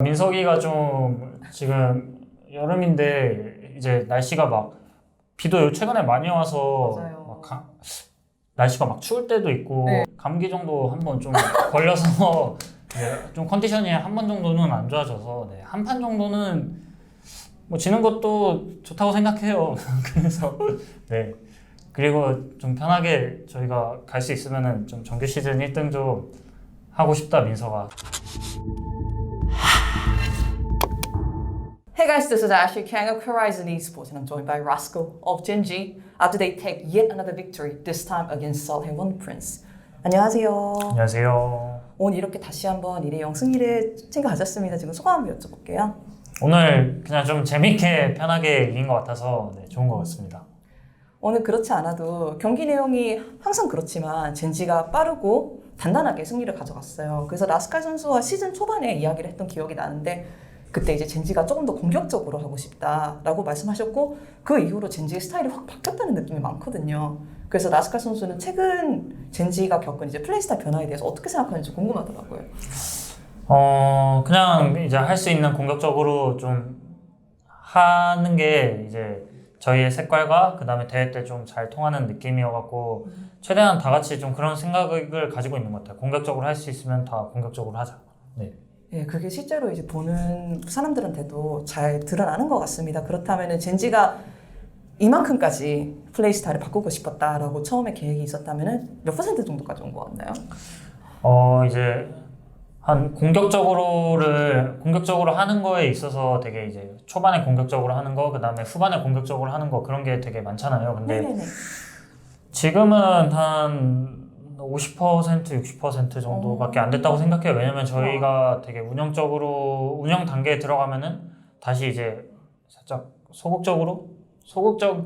민석이가 좀 지금 여름인데 이제 날씨가 막 비도 최근에 많이 와서 맞아요. 날씨가 막 추울 때도 있고 네. 감기 정도 한번 좀 걸려서 좀 컨디션이 한 번 정도는 안 좋아져서 한 판 정도는 뭐 지는 것도 좋다고 생각해요. 그래서 네. 그리고 좀 편하게 저희가 갈 수 있으면은 좀 정규 시즌 1등 좀 하고 싶다, 민서가. Hey guys, this is Ashley Kang of Horizon Esports and I'm joined by Rascal of Genji after they take yet another victory, this time against Seoul Haewon Prince. 안녕하세요. 안녕하세요. 오늘 이렇게 다시 한번 1대0 승리를 챙겨가졌습니다. 지금 소감 한번 여쭤볼게요. 오늘 그냥 좀 재밌게 편하게 이긴 것 같아서 좋은 것 같습니다. 오늘 그렇지 않아도 경기 내용이 항상 그렇지만 젠지가 빠르고 단단하게 승리를 가져갔어요. 그래서 라스칼 선수와 시즌 초반에 이야기를 했던 기억이 나는데 그때 이제 젠지가 조금 더 공격적으로 하고 싶다라고 말씀하셨고 그 이후로 젠지의 스타일이 확 바뀌었다는 느낌이 많거든요. 그래서 라스칼 선수는 최근 젠지가 겪은 이제 플레이 스타일 변화에 대해서 어떻게 생각하는지 궁금하더라고요. 그냥 이제 할 수 있는 공격적으로 좀 하는 게 이제 저희의 색깔과 그 다음에 대회 때 좀 잘 통하는 느낌이어갖고 최대한 다 같이 좀 그런 생각을 가지고 있는 것 같아요. 공격적으로 할 수 있으면 다 공격적으로 하자. 네. 네, 그게 실제로 이제 보는 사람들한테도 잘 드러나는 것 같습니다. 그렇다면은 젠지가 이만큼까지 플레이 스타일을 바꾸고 싶었다라고 처음에 계획이 있었다면은 몇 퍼센트 정도까지 온 것 같나요? 이제 한 공격적으로 하는 거에 있어서 되게 이제 초반에 공격적으로 하는 거, 그 다음에 후반에 공격적으로 하는 거 그런 게 되게 많잖아요. 근데 네네네. 지금은 한 50%, 60% 정도밖에 안 됐다고 생각해요. 왜냐면 저희가 되게 운영 단계에 들어가면은 다시 이제 살짝 소극적으로라고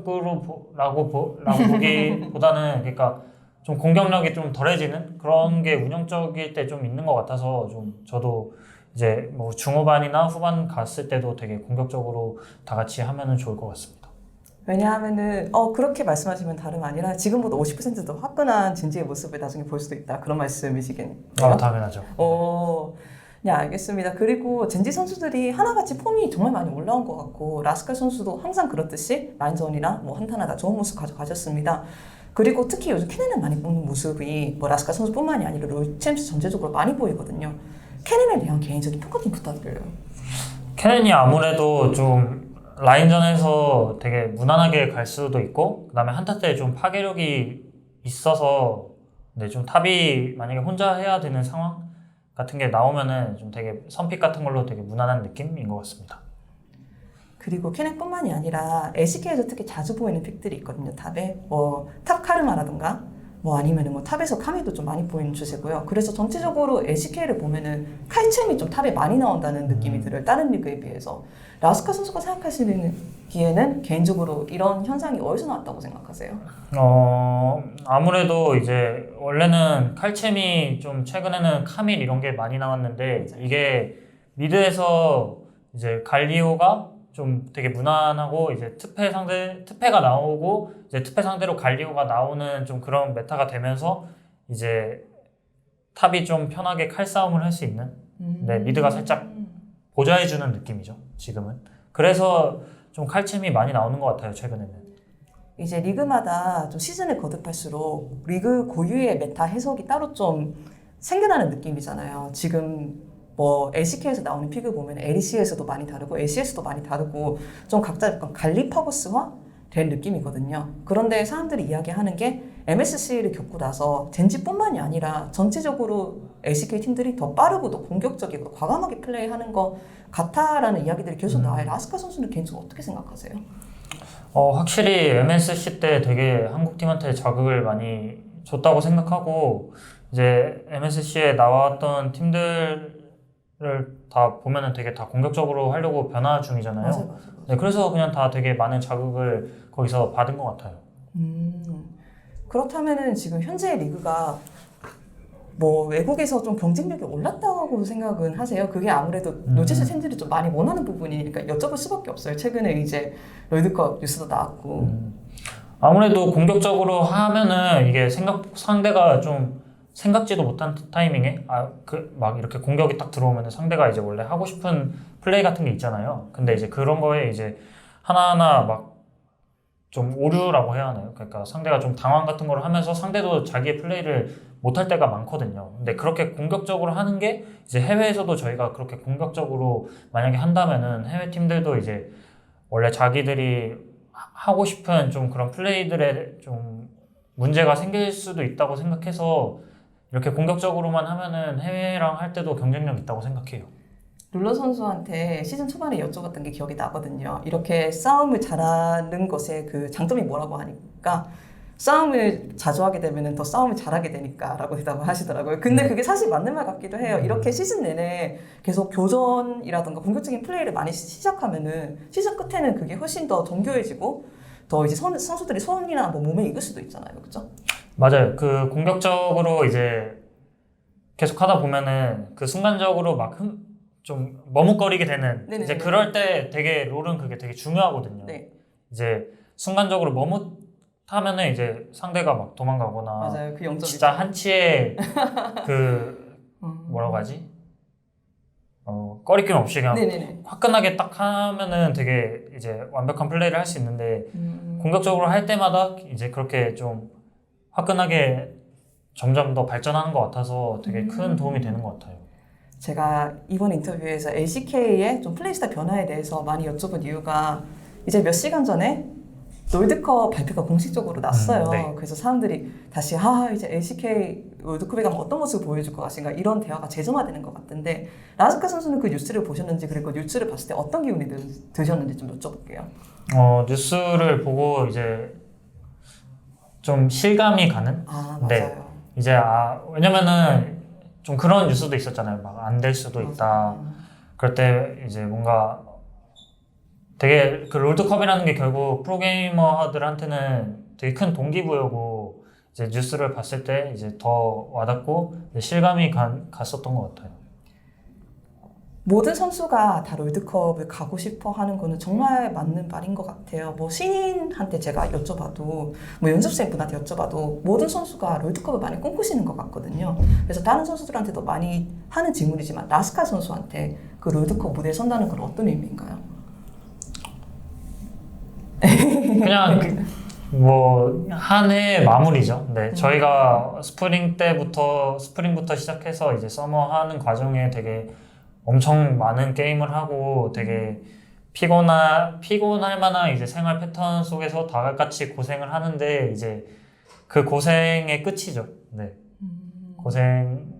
보기보다는 그러니까 좀 공격력이 좀 덜해지는 그런 게 운영적일 때 좀 있는 것 같아서 좀 저도 이제 뭐 중후반이나 후반 갔을 때도 되게 공격적으로 다 같이 하면은 좋을 것 같습니다. 왜냐하면은 그렇게 말씀하시면 다름 아니라 지금보다 50%더 화끈한 젠지의 모습을 나중에 볼 수도 있다 그런 말씀이시겠네요. 당연하죠. 네, 알겠습니다. 그리고 젠지 선수들이 하나같이 폼이 정말 많이 올라온 것 같고 라스칼 선수도 항상 그렇듯이 라인전이나 뭐 한타나 좋은 모습 가져가셨습니다. 그리고 특히 요즘 캐넨을 많이 뽑는 모습이 뭐 라스칼 선수뿐만이 아니라 롤챔스 전체적으로 많이 보이거든요. 캐넨에 대한 개인적인 평가 좀 부탁드려요. 캐넨이 아무래도 좀 라인전에서 되게 무난하게 갈 수도 있고 그 다음에 한타 때 좀 파괴력이 있어서 좀 탑이 만약에 혼자 해야 되는 상황 같은 게 나오면은 좀 되게 선픽 같은 걸로 되게 무난한 느낌인 것 같습니다. 그리고 캐넨뿐만이 아니라 LCK에서 특히 자주 보이는 픽들이 있거든요. 탑에 탑 카르마라든가 아니면은 탑에서 카미도 좀 많이 보이는 추세고요. 그래서 전체적으로 LCK를 보면은 칼챔이 좀 탑에 많이 나온다는 느낌이 들어요. 다른 리그에 비해서. 라스칼 선수가 생각하시기에는 개인적으로 이런 현상이 어디서 나왔다고 생각하세요? 아무래도 이제 원래는 칼챔이 좀 최근에는 카밀 이런 게 많이 나왔는데 이게 미드에서 이제 갈리오가 좀 되게 무난하고 이제 특패가 나오고 이제 특패 상대로 갈리오가 나오는 좀 그런 메타가 되면서 이제 탑이 좀 편하게 칼싸움을 할 수 있는 미드가 살짝 보좌해주는 느낌이죠 지금은. 그래서 좀 칼챔이 많이 나오는 것 같아요 최근에는. 이제 리그마다 좀 시즌을 거듭할수록 리그 고유의 메타 해석이 따로 좀 생겨나는 느낌이잖아요. 지금 LCK에서 나오는 픽을 보면 LEC에서도 많이 다르고 ACS도 많이 다르고 좀 각자 약간 갈리파고스화 된 느낌이거든요. 그런데 사람들이 이야기하는 게 MSC를 겪고 나서 젠지뿐만이 아니라 전체적으로 LCK 팀들이 더 빠르고 더 공격적이고 과감하게 플레이하는 것 같아라는 이야기들이 계속 나와요. 라스칼 선수는 개인적으로 어떻게 생각하세요? 확실히 MSC 때 되게 한국팀한테 자극을 많이 줬다고 생각하고 이제 MSC에 나왔던 팀들을 다 보면은 되게 다 공격적으로 하려고 변화 중이잖아요. 맞아요. 네, 그래서 그냥 다 되게 많은 자극을 거기서 받은 것 같아요. 그렇다면은 지금 현재 리그가 외국에서 좀 경쟁력이 올랐다고 생각은 하세요? 그게 아무래도 노제스 팬들이 좀 많이 원하는 부분이니까 여쭤볼 수밖에 없어요. 최근에 이제 롤드컵 뉴스도 나왔고. 아무래도 공격적으로 하면은 이게 상대가 좀 생각지도 못한 타이밍에 막 이렇게 공격이 딱 들어오면 상대가 이제 원래 하고 싶은 플레이 같은 게 있잖아요. 근데 이제 그런 거에 이제 하나하나 막 좀 오류라고 해야 하나요? 그러니까 상대가 좀 당황 같은 걸 하면서 상대도 자기의 플레이를 못할 때가 많거든요. 근데 그렇게 공격적으로 하는 게 이제 해외에서도 저희가 그렇게 공격적으로 만약에 한다면은 해외 팀들도 이제 원래 자기들이 하고 싶은 좀 그런 플레이들에 좀 문제가 생길 수도 있다고 생각해서 이렇게 공격적으로만 하면은 해외랑 할 때도 경쟁력 있다고 생각해요. 룰러 선수한테 시즌 초반에 여쭤봤던 게 기억이 나거든요. 이렇게 싸움을 잘하는 것의 그 장점이 뭐라고 하니까 싸움을 자주 하게 되면 더 싸움을 잘하게 되니까 라고 대답을 하시더라고요. 근데 그게 사실 맞는 말 같기도 해요. 이렇게 시즌 내내 계속 교전이라던가 공격적인 플레이를 많이 시작하면은 시즌 끝에는 그게 훨씬 더 정교해지고 더 이제 선수들이 손이나 뭐 몸에 익을 수도 있잖아요. 그렇죠? 맞아요. 그 공격적으로 이제 계속 하다 보면은 그 순간적으로 막 좀 머뭇거리게 되는 네네네. 이제 그럴 때 되게 롤은 그게 되게 중요하거든요. 네. 이제 순간적으로 머뭇하면은 이제 상대가 막 도망가거나 맞아요. 그 0점이 진짜 한치의 그 뭐라고 하지? 꺼리낌 없이 그냥 네네네. 화끈하게 딱 하면은 되게 이제 완벽한 플레이를 할 수 있는데 공격적으로 할 때마다 이제 그렇게 좀 화끈하게 점점 더 발전하는 것 같아서 되게 큰 도움이 되는 것 같아요. 제가 이번 인터뷰에서 LCK의 좀 플레이 스타일 변화에 대해서 많이 여쭤본 이유가 이제 몇 시간 전에 롤드컵 발표가 공식적으로 났어요. 네. 그래서 사람들이 다시 이제 LCK 롤드컵에 가면 어떤 모습을 보여줄 것 같은가 이런 대화가 재점화되는 것 같은데 라스카 선수는 그 뉴스를 보셨는지 그리고 뉴스를 봤을 때 어떤 기분이 드셨는지 좀 여쭤볼게요. 뉴스를 보고 이제 좀 실감이 가는? 맞아요. 네. 이제 왜냐면은 좀 그런 뉴스도 있었잖아요. 막 안 될 수도 있다. 그럴 때 이제 뭔가 되게 그 롤드컵이라는 게 결국 프로게이머들한테는 되게 큰 동기부여고 이제 뉴스를 봤을 때 이제 더 와닿고 이제 실감이 갔었던 것 같아요. 모든 선수가 다 롤드컵을 가고 싶어 하는 거는 정말 맞는 말인 것 같아요. 뭐 신인한테 제가 여쭤봐도, 뭐 연습생분한테 여쭤봐도 모든 선수가 롤드컵을 많이 꿈꾸시는 것 같거든요. 그래서 다른 선수들한테도 많이 하는 질문이지만 라스칼 선수한테 그 롤드컵 무대에 선다는 건 어떤 의미인가요? 그냥 뭐 한 해 마무리죠. 네, 저희가 스프링부터 시작해서 이제 서머 하는 과정에 되게 엄청 많은 게임을 하고 되게 피곤할 만한 이제 생활 패턴 속에서 다 같이 고생을 하는데 이제 그 고생의 끝이죠. 네. 고생,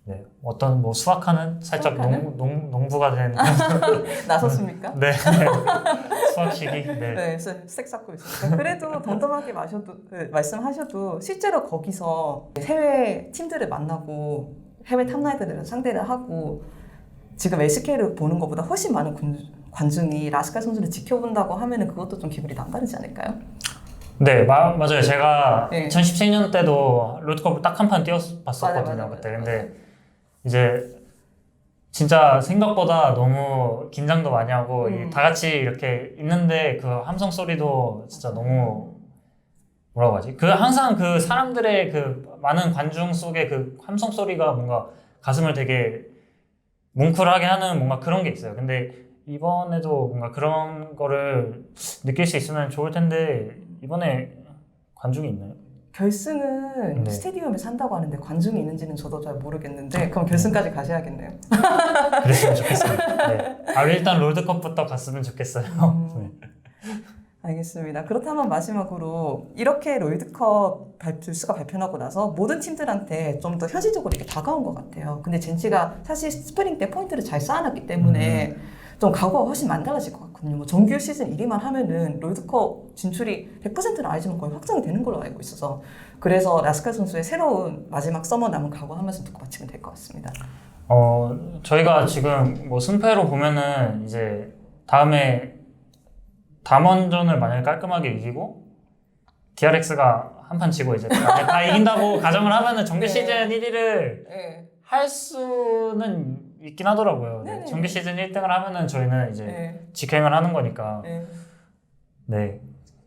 네. 어떤 뭐 수학하는 살짝 농부가 된 나섰습니까? 네. 수학 시기. 네. 네, 스택 쌓고 있습니다. 그래도 덤덤하게 말씀하셔도 실제로 거기서 해외 팀들을 만나고 해외 탑라이더들을 상대를 하고 지금 SK를 보는 것보다 훨씬 많은 관중이 라스칼 선수를 지켜본다고 하면은 그것도 좀 기분이 남다르지 않을까요? 네, 맞아요. 제가 네. 2017년 때도 롤드컵을 딱 한 판 뛰어봤었거든요. 맞아. 그때. 근데 이제 진짜 생각보다 너무 긴장도 많이 하고 다 같이 이렇게 있는데 그 함성 소리도 진짜 너무 뭐라고 하지? 항상 그 사람들의 그 많은 관중 속에 그 함성 소리가 뭔가 가슴을 되게 뭉클하게 하는 뭔가 그런 게 있어요. 근데 이번에도 뭔가 그런 거를 느낄 수 있으면 좋을 텐데 이번에 관중이 있나요? 결승은 네. 스테디움에서 한다고 하는데 관중이 있는지는 저도 잘 모르겠는데 그럼 결승까지 가셔야겠네요. 그랬으면 좋겠습니다. 네. 일단 롤드컵부터 갔으면 좋겠어요. 네. 알겠습니다. 그렇다면 마지막으로 이렇게 롤드컵 뉴스가 발표나고 나서 모든 팀들한테 좀 더 현실적으로 이렇게 다가온 것 같아요. 근데 젠지가 사실 스프링 때 포인트를 잘 쌓아놨기 때문에 좀 각오가 훨씬 많이 달라질 것 같거든요. 뭐 정규 시즌 1위만 하면은 롤드컵 진출이 100%는 아니지만 거의 확정이 되는 걸로 알고 있어서 그래서 라스칼 선수의 새로운 마지막 서머 남은 각오하면서 듣고 마치면 될 것 같습니다. 저희가 지금 뭐 승패로 보면은 이제 다음에 담원전을 만약에 깔끔하게 이기고 DRX가 한 판 지고 이제 다 이긴다고 가정을 하면은 정규 시즌 1위를 할 수는 있긴 하더라고요. 네. 정규 시즌 1등을 하면은 저희는 이제 직행을 하는 거니까. 네.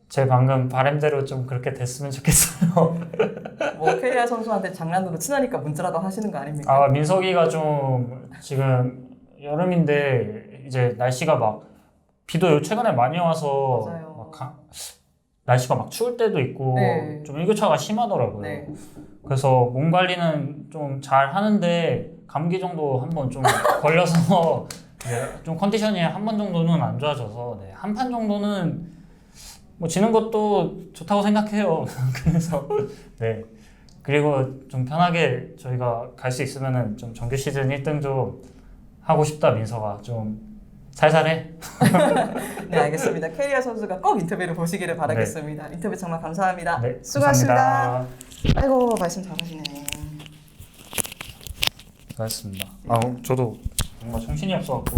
제 방금 바람대로 좀 그렇게 됐으면 좋겠어요. 뭐 캐리아 선수한테 장난으로 친하니까 문자라도 하시는 거 아닙니까? 아, 민석이가 좀 지금 여름인데 이제 날씨가 막 비도 최근에 많이 와서 맞아요. 막 날씨가 막 추울 때도 있고 네. 좀 일교차가 심하더라고요. 네. 그래서 몸 관리는 좀 잘 하는데 감기 정도 한 번 좀 걸려서 이제 좀 컨디션이 한 번 정도는 안 좋아져서 네, 한 판 정도는 뭐 지는 것도 좋다고 생각해요. 그래서 네. 그리고 좀 편하게 저희가 갈 수 있으면은 좀 정규 시즌 1등 좀 하고 싶다, 민서가. 좀 살살해. 네, 알겠습니다. 캐리아 선수가 꼭 인터뷰를 보시기를 바라겠습니다. 인터뷰 정말 감사합니다. 네, 수고하셨습니다. 감사합니다. 아이고, 말씀 잘하시네. 수고하셨습니다. 아, 저도 뭔가 정신이 없어갖고